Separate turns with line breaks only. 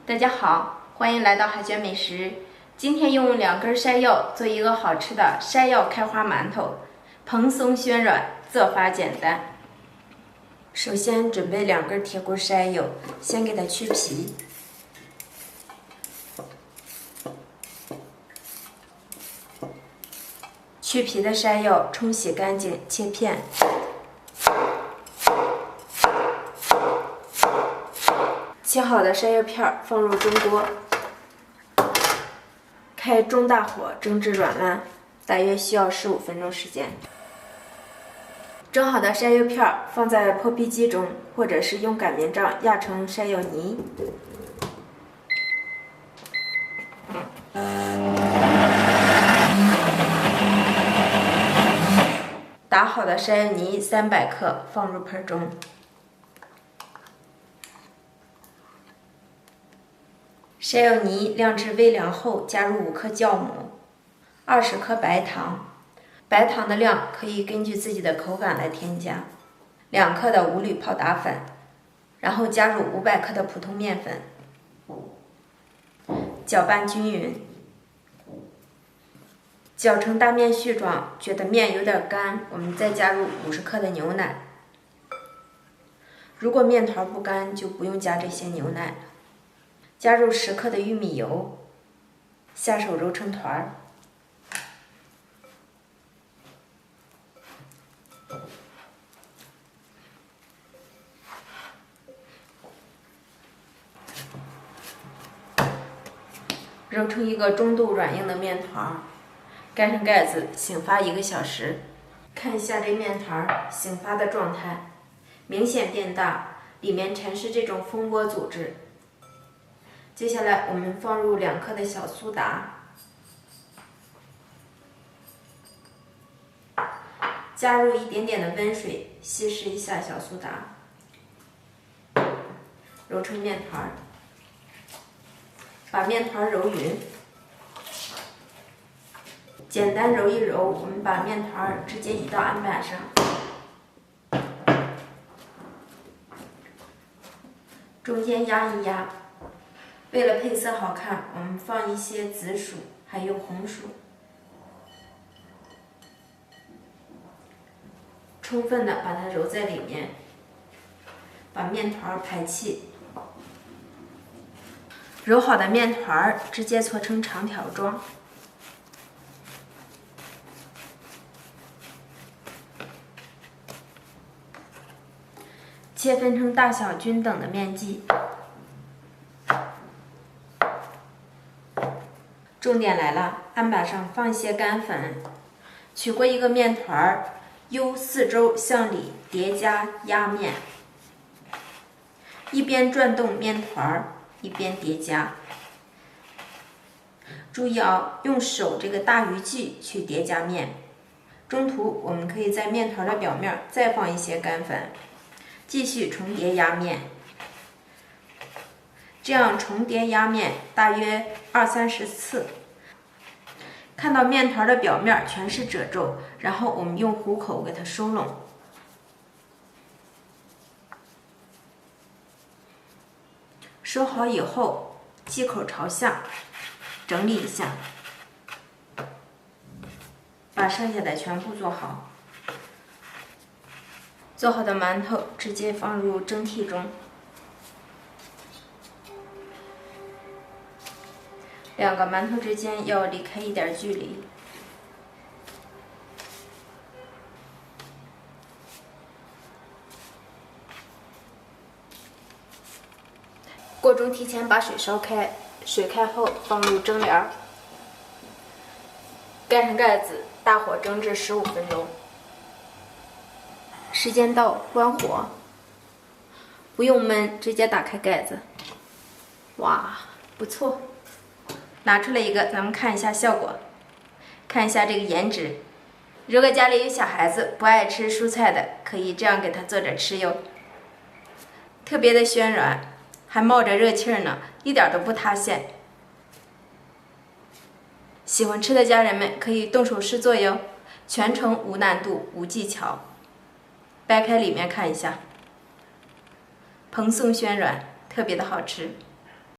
大家好，欢迎来到海鲜美食。今天用2根山药做一个好吃的山药开花馒头，蓬松暄软，做法简单。首先准备2根铁骨山药，先给它去皮。去皮的山药冲洗干净，切片。切好的山药片放入蒸锅，开中大火蒸至软烂，大约需要15分钟时间。蒸好的山药片放在破皮机中，或者是用擀面杖压成山药泥。打好的山药泥300克放入盆中。山药泥晾至微凉后，加入5克酵母，20克白糖，白糖的量可以根据自己的口感来添加，2克的无铝泡打粉，然后加入500克的普通面粉，搅拌均匀，搅成大面絮状。觉得面有点干，我们再加入50克的牛奶。如果面团不干，就不用加这些牛奶了。加入10克的玉米油，下手揉成团儿。揉成一个中度软硬的面团，盖上盖子，醒发1个小时。看一下这面团醒发的状态，明显变大，里面全是这种蜂窝组织。接下来我们放入2克的小苏打，加入一点点的温水，稀释一下小苏打，揉成面团，把面团揉匀。简单揉一揉，我们把面团直接移到案板上，中间压一压。为了配色好看，我们放一些紫薯，还有红薯，充分的把它揉在里面，把面团排气。揉好的面团直接搓成长条状，切分成大小均等的面剂。重点来了，案板上放一些干粉，取过一个面团，由四周向里叠加压面，一边转动面团一边叠加。注意啊，用手这个大鱼际去叠加面。中途我们可以在面团的表面再放一些干粉，继续重叠压面。这样重叠压面大约20-30次，看到面团的表面全是褶皱，然后我们用虎口给它收拢。收好以后，剂口朝下，整理一下，把剩下的全部做好。做好的馒头直接放入蒸屉中。2个馒头之间要离开一点距离。锅中提前把水烧开，水开后放入蒸帘，盖上盖子，大火蒸至15分钟。时间到，关火，不用焖，直接打开盖子。哇，不错！拿出来一个，咱们看一下效果，看一下这个颜值。如果家里有小孩子不爱吃蔬菜的，可以这样给他做着吃哟。特别的暄软，还冒着热气呢，一点都不塌陷。喜欢吃的家人们可以动手试做哟，全程无难度无技巧。掰开里面看一下，蓬松暄软，特别的好吃。